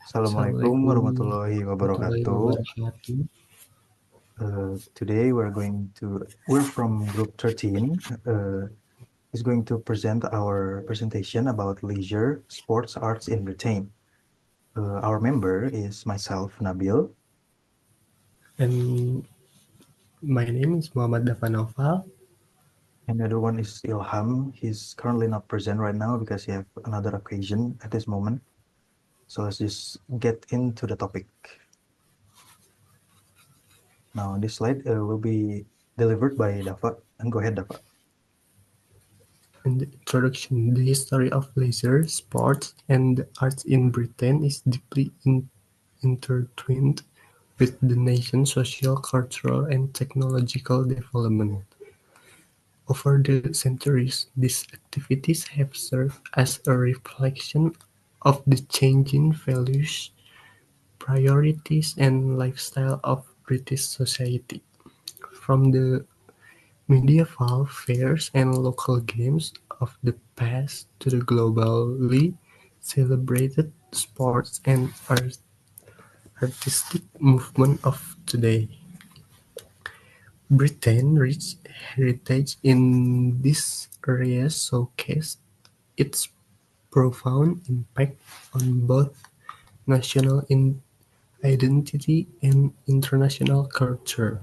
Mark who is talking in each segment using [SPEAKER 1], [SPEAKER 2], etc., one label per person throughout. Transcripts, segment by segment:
[SPEAKER 1] Assalamualaikum
[SPEAKER 2] Assalamualaikum
[SPEAKER 1] warahmatullahi
[SPEAKER 2] warahmatullahi
[SPEAKER 1] wabarakatuh.
[SPEAKER 2] wabarakatuh.
[SPEAKER 1] Today we're from group 13. Is going to present our presentation about leisure sports arts in Britain. Our member is myself, Nabil.
[SPEAKER 2] And my name is Muhammad Daffa Naufal.
[SPEAKER 1] And the other one is Ilham. He's currently not present right now because he have another occasion at this moment. So let's just get into the topic. Now, this slide will be delivered by Daffa. And go ahead, Daffa.
[SPEAKER 2] In the introduction, the history of leisure, sports, and the arts in Britain is deeply intertwined with the nation's social, cultural, and technological development. Over the centuries, these activities have served as a reflection of the changing values, priorities, and lifestyle of British society. From the medieval fairs and local games of the past to the globally celebrated sports and artistic movement of today, Britain's rich heritage in these areas showcase its profound impact on both national identity and international culture.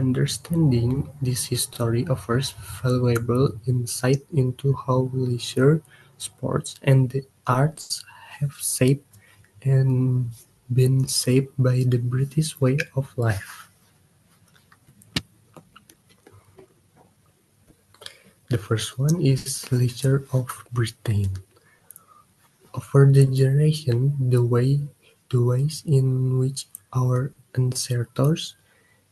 [SPEAKER 2] Understanding this history offers valuable insight into how leisure, sports, and the arts have shaped and been shaped by the British way of life. The first one is leisure of Britain. Over the generation, the ways in which our ancestors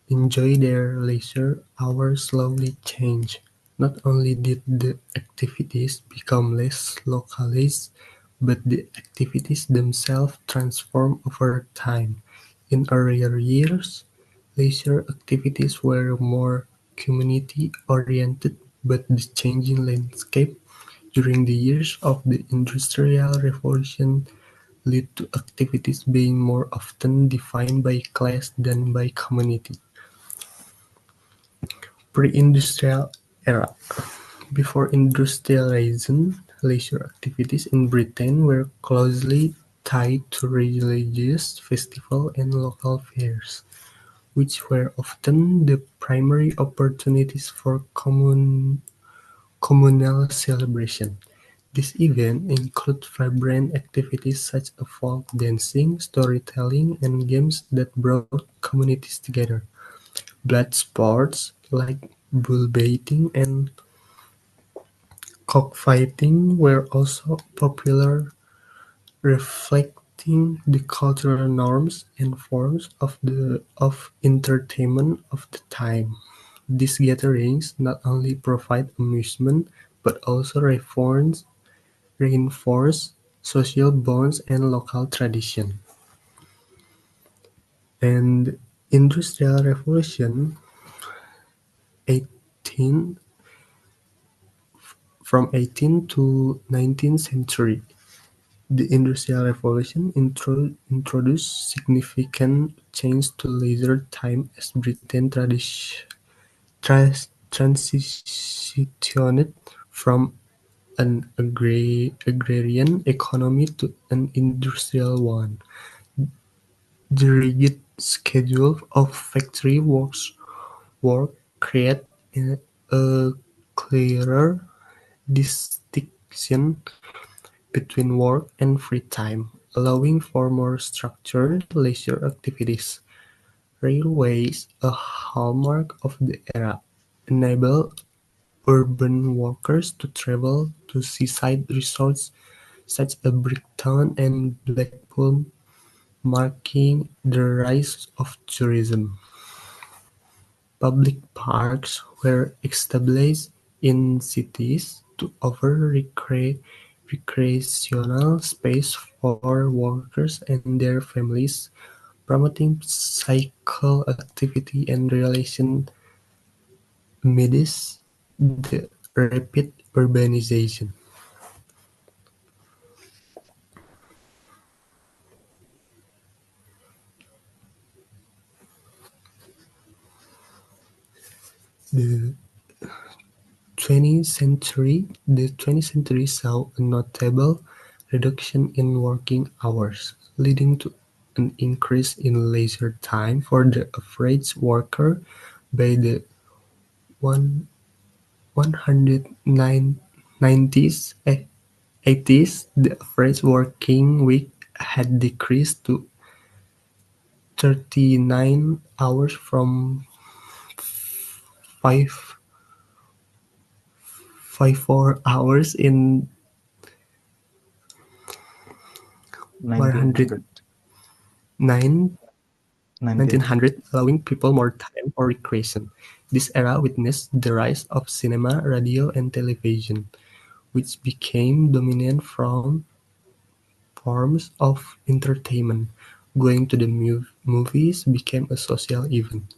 [SPEAKER 2] enjoy their leisure hours slowly change. Not only did the activities become less localized, but the activities themselves transform over time. In earlier years, leisure activities were more community-oriented, but the changing landscape during the years of the Industrial Revolution led to activities being more often defined by class than by community. Pre-industrial era. Before industrialization, leisure activities in Britain were closely tied to religious festivals and local fairs, which were often the primary opportunities for communal celebration. These events include vibrant activities such as folk dancing, storytelling, and games that brought communities together. Blood sports like bullbaiting and cockfighting were also popular, reflecting the cultural norms and forms of entertainment of the time. These gatherings not only provide amusement but also reinforce social bonds and local tradition. And Industrial Revolution 18 from 18th to 19th century. The Industrial Revolution introduced significant change to leisure time as Britain transitioned from an agrarian economy to an industrial one. The rigid schedule of factory work created a clearer distinction between work and free time, allowing for more structured leisure activities. Railways, a hallmark of the era, enable urban workers to travel to seaside resorts such as Brighton and Blackpool, marking the rise of tourism. Public parks were established in cities to offer recreational space for workers and their families, promoting physical activity and relaxation amidst the rapid urbanization. The 20th century saw a notable reduction in working hours, leading to an increase in leisure time for the average worker. By the one 190s, 80s, the average working week had decreased to 39 hours from 5 4 hours in 109
[SPEAKER 1] 1900. 1900.
[SPEAKER 2] 1900, allowing people more time for recreation. This era witnessed the rise of cinema, radio, and television, which became dominant forms of entertainment. Going to the movies became a social event.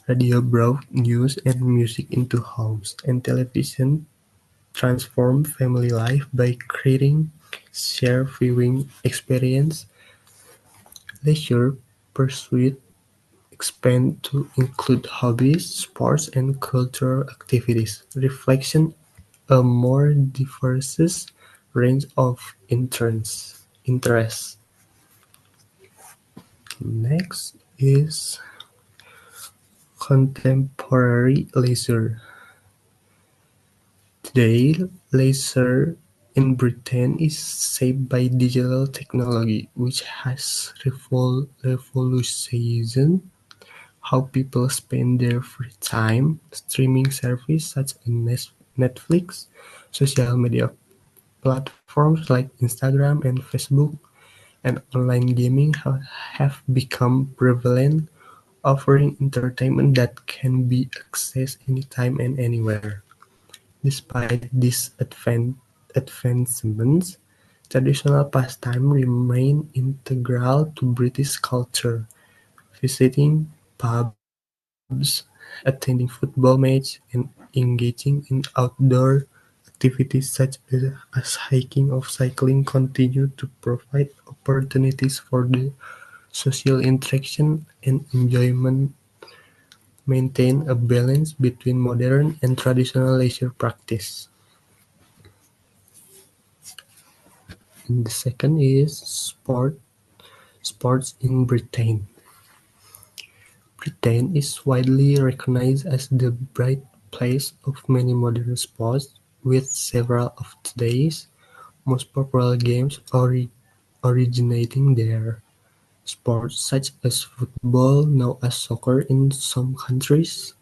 [SPEAKER 2] Radio brought news and music into homes, and television transformed family life by creating shared viewing experience. Leisure pursuit expand to include hobbies, sports, and cultural activities, reflecting a more diverse range of interests. Next is contemporary leisure. Today, leisure in Britain is shaped by digital technology, which has revolutionized how people spend their free time. Streaming services such as Netflix, social media platforms like Instagram and Facebook, and online gaming have become prevalent, offering entertainment that can be accessed anytime and anywhere. Despite these advancements, traditional pastimes remain integral to British culture. Visiting pubs, attending football matches, and engaging in outdoor activities such as hiking or cycling continue to provide opportunities for the social interaction and enjoyment. Maintain a balance between modern and traditional leisure practice. And the second is sports in Britain. Britain is widely recognized as the birthplace of many modern sports, with several of today's most popular games originating there. Sports such as football, known as soccer in some countries,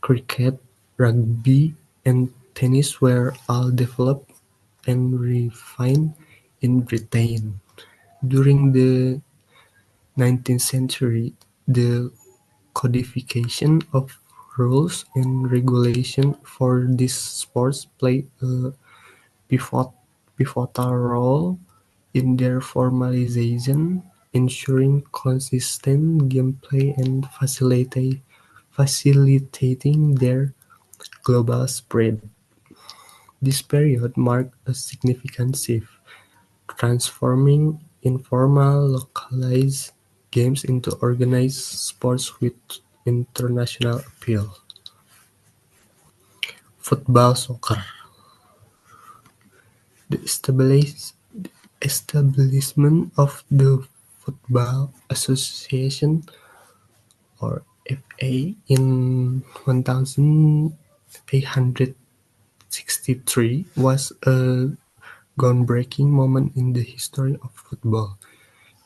[SPEAKER 2] cricket, rugby, and tennis were all developed and refined in Britain. During the 19th century, the codification of rules and regulation for these sports played a pivot- pivotal role in their formalization, ensuring consistent gameplay and facilitating their global spread. This period marked a significant shift, transforming informal, localized games into organized sports with international appeal. Football soccer. The establishment of the Football Association or FA in 1863 was a groundbreaking moment in the history of football.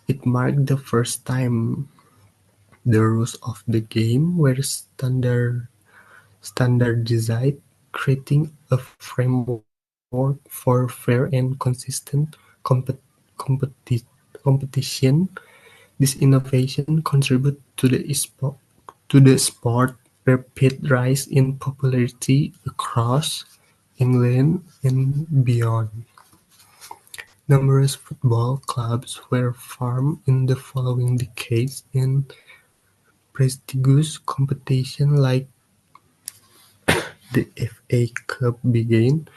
[SPEAKER 2] It marked the first time the rules of the game were standardized, creating a framework for fair and consistent competition. This innovation contributed to the sport's rapid rise in popularity across England and beyond. Numerous football clubs were formed in the following decades, and prestigious competitions like the FA Cup began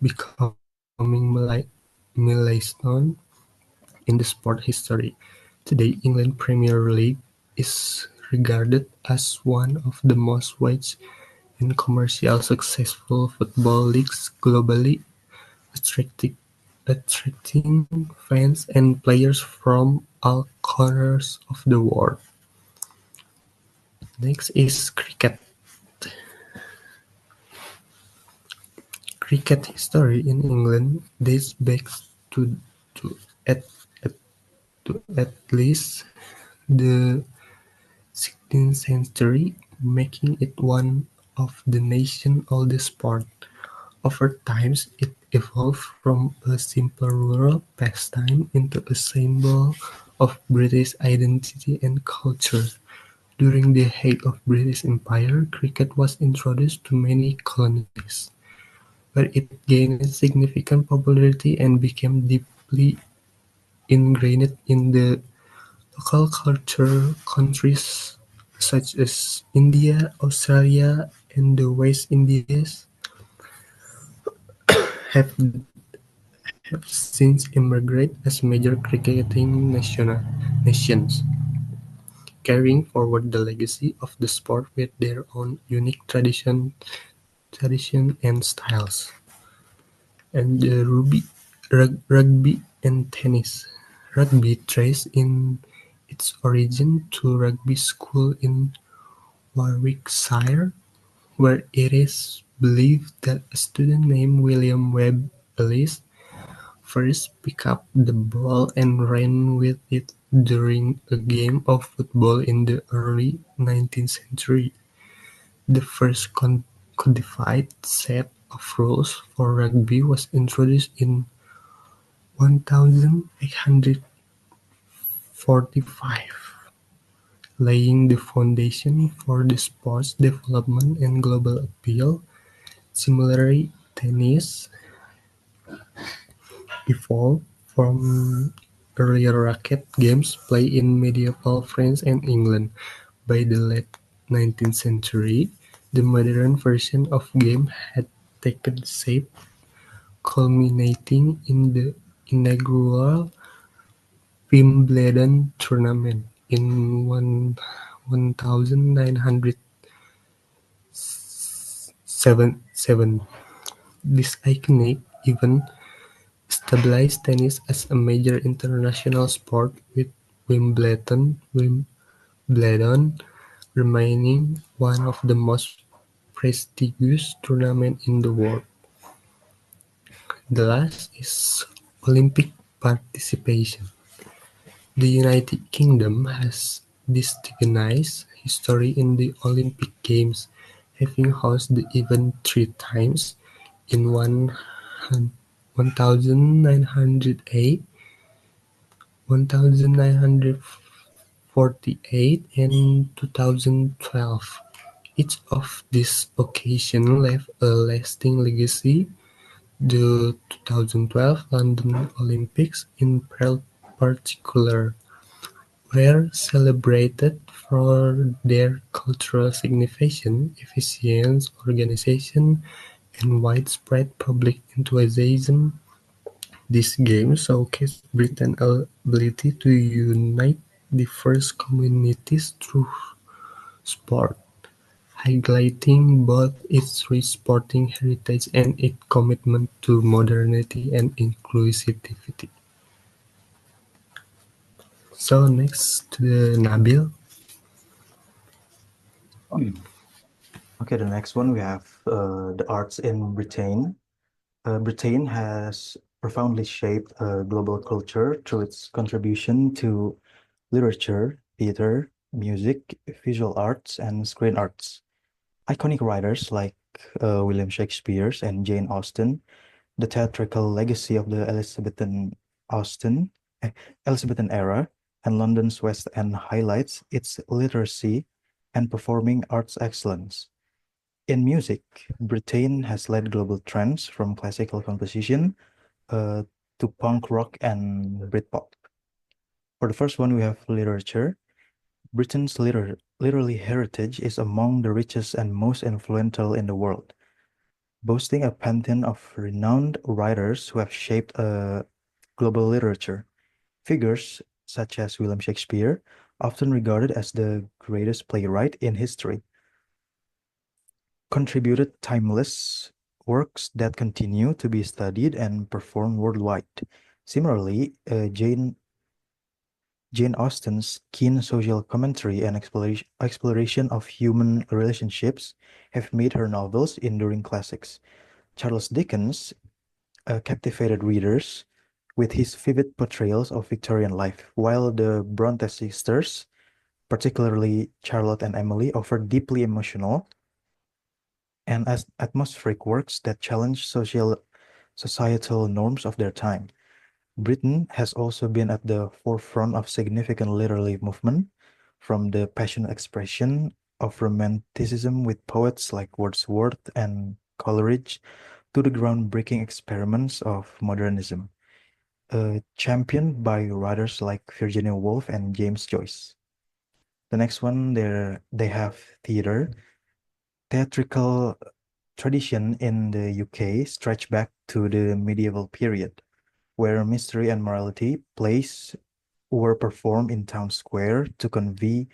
[SPEAKER 2] becoming milestone in the sport history. Today, England Premier League is regarded as one of the most in commercial successful football leagues globally, attracting attracting fans and players from all corners of the world. Next is cricket. Cricket history in England dates back to to at, at at least the 16th century, making it one of the nation's oldest sports. Over time, it evolved from a simple rural pastime into a symbol of British identity and culture. During the height of British Empire, cricket was introduced to many colonies, where it gained significant popularity and became deeply ingrained in the local culture. Countries such as India, Australia, and the West Indies have have since emerged as major cricketing nations, carrying forward the legacy of the sport with their own unique tradition and styles. And the rugby and tennis. Rugby traces in its origin to rugby school in Warwickshire, where it is believed that a student named William Webb Ellis first picked up the ball and ran with it during a game of football in the early 19th century. The first codified set of rules for rugby was introduced in 1845, laying the foundation for the sport's development and global appeal. Similarly, tennis evolved from earlier racket games played in medieval France and England. By the late 19th century, the modern version of game had taken shape, culminating in the inaugural Wimbledon tournament in 1907. This iconic event stabilized tennis as a major international sport, with Wimbledon remaining one of the most prestigious tournaments in the world. The last is Olympic participation. The United Kingdom has distinguished history in the Olympic Games, having hosted the event three times in 1908, 1948, and 2012. Each of these occasions left a lasting legacy. The 2012 London Olympics, in particular, were celebrated for their cultural significance, efficient organization, and widespread public enthusiasm. These games showcased Britain's ability to unite diverse communities through sport, highlighting both its rich sporting heritage and its commitment to modernity and inclusivity. So next to the Nabil.
[SPEAKER 1] Okay, the next one we have the arts in Britain. Britain has profoundly shaped global culture through its contribution to literature, theater, music, visual arts, and screen arts. Iconic writers like William Shakespeare and Jane Austen, the theatrical legacy of the Austen, eh, Elizabethan era, and London's West End highlights its literacy and performing arts excellence. In music, Britain has led global trends from classical composition uh, to punk rock and Britpop. For the first one, we have literature. Britain's literary heritage is among the richest and most influential in the world, boasting a pantheon of renowned writers who have shaped global literature. Figures such as William Shakespeare, often regarded as the greatest playwright in history, contributed timeless works that continue to be studied and performed worldwide. Similarly, Jane Austen's keen social commentary and exploration of human relationships have made her novels enduring classics. Charles Dickens captivated readers with his vivid portrayals of Victorian life, while the Bronte sisters, particularly Charlotte and Emily, offered deeply emotional and as atmospheric works that challenge societal norms of their time. Britain has also been at the forefront of significant literary movement, from the passionate expression of Romanticism with poets like Wordsworth and Coleridge to the groundbreaking experiments of modernism, championed by writers like Virginia Woolf and James Joyce. The next one, they have theater. Theatrical tradition in the UK stretch back to the medieval period, where mystery and morality plays were performed in town square to convey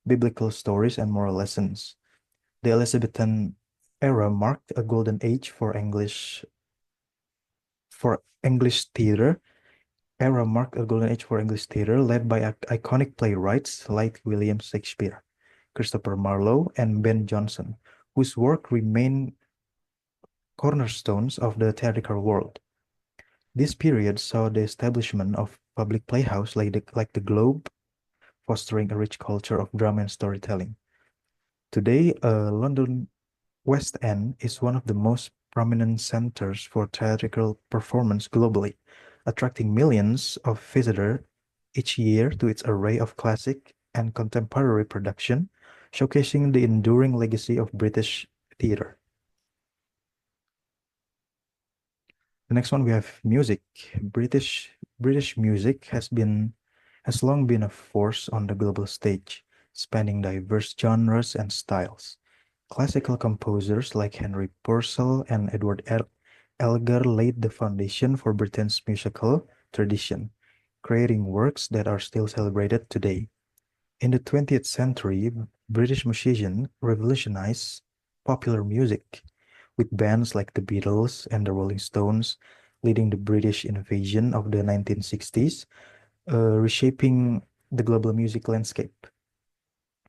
[SPEAKER 1] biblical stories and moral lessons. The Elizabethan era marked a golden age for English theater. Led by iconic playwrights like William Shakespeare, Christopher Marlowe, and Ben Jonson, whose work remain cornerstones of the theatrical world. This period saw the establishment of public playhouse like the Globe, fostering a rich culture of drama and storytelling. Today, London West End is one of the most prominent centers for theatrical performance globally, attracting millions of visitors each year to its array of classic and contemporary production, showcasing the enduring legacy of British theater. The next one we have music. British music has long been a force on the global stage, spanning diverse genres and styles. Classical composers like Henry Purcell and Edward Elgar laid the foundation for Britain's musical tradition, creating works that are still celebrated today. In the 20th century, British musicians revolutionized popular music, with bands like the Beatles and the Rolling Stones leading the British invasion of the 1960s, reshaping the global music landscape.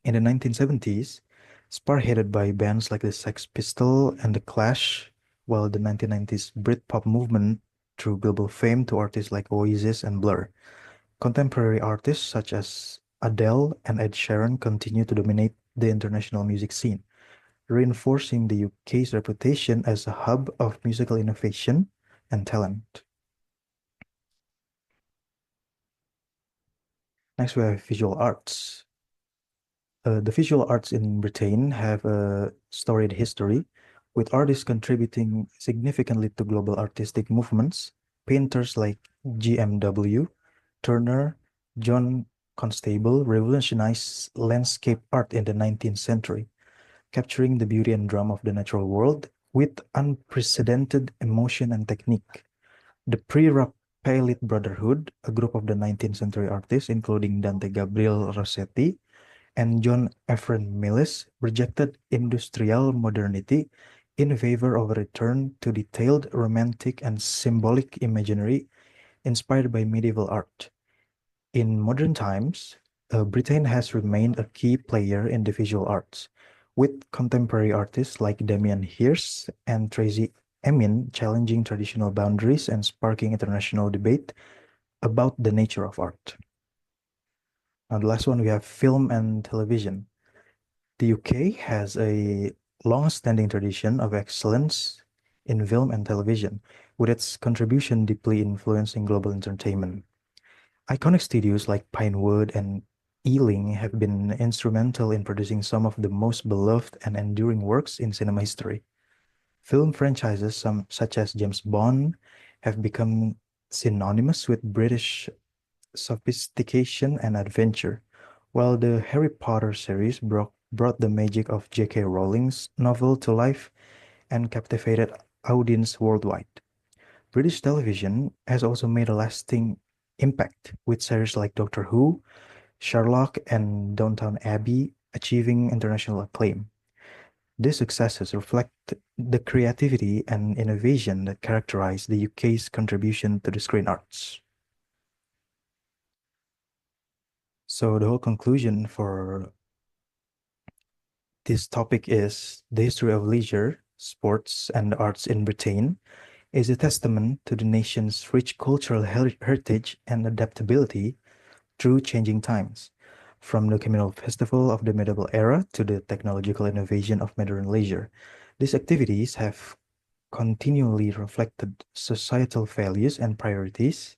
[SPEAKER 1] In the 1970s, spearheaded by bands like the Sex Pistols and the Clash, while the 1990s Britpop movement drew global fame to artists like Oasis and Blur. Contemporary artists such as Adele and Ed Sheeran continue to dominate the international music scene, reinforcing the UK's reputation as a hub of musical innovation and talent. Next, we have visual arts. The visual arts in Britain have a storied history, with artists contributing significantly to global artistic movements. Painters like GMW, Turner, John Constable revolutionized landscape art in the 19th century, capturing the beauty and drama of the natural world with unprecedented emotion and technique. The Pre-Raphaelite Brotherhood, a group of the 19th century artists, including Dante Gabriel Rossetti and John Ephraim Mills, rejected industrial modernity in favor of a return to detailed, romantic, and symbolic imagery inspired by medieval art. In modern times, Britain has remained a key player in the visual arts, with contemporary artists like Damien Hirst and Tracy Emin challenging traditional boundaries and sparking international debate about the nature of art. Now, the last one, we have film and television. The UK has a long-standing tradition of excellence in film and television, with its contribution deeply influencing global entertainment. Iconic studios like Pinewood and Ealing have been instrumental in producing some of the most beloved and enduring works in cinema history. Film franchises such as James Bond have become synonymous with British sophistication and adventure, while the Harry Potter series brought the magic of J.K. Rowling's novel to life and captivated audience worldwide. British television has also made a lasting impact, with series like Doctor Who, Sherlock, and Downton Abbey achieving international acclaim. These successes reflect the creativity and innovation that characterize the UK's contribution to the screen arts. So the whole conclusion for this topic is the history of leisure, sports, and arts in Britain is a testament to the nation's rich cultural heritage and adaptability through changing times, from the communal festival of the medieval era to the technological innovation of modern leisure. These activities have continually reflected societal values and priorities.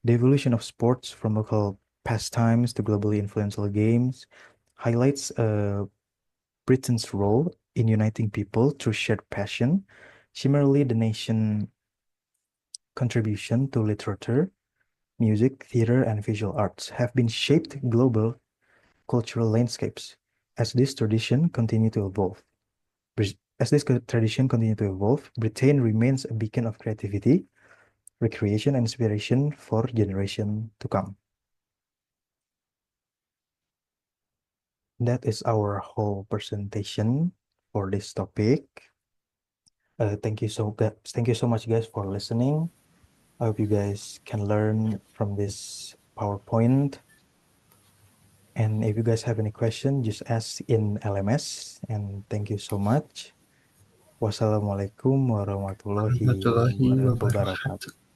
[SPEAKER 1] The evolution of sports from local pastimes to globally influential games highlights Britain's role in uniting people through shared passion. Similarly, the nation's contribution to literature, music, theater, and visual arts have been shaped global cultural landscapes. As this tradition continue to evolve, Britain remains a beacon of creativity, recreation, and inspiration for generations to come. That is our whole presentation for this topic. Thank you so much, guys, for listening. I hope you guys can learn from this PowerPoint. And if you guys have any question, just ask in LMS. And thank you so much. Wassalamualaikum warahmatullahi
[SPEAKER 2] Warahmatullahi
[SPEAKER 1] wabarakatuh.
[SPEAKER 2] wabarakatuh.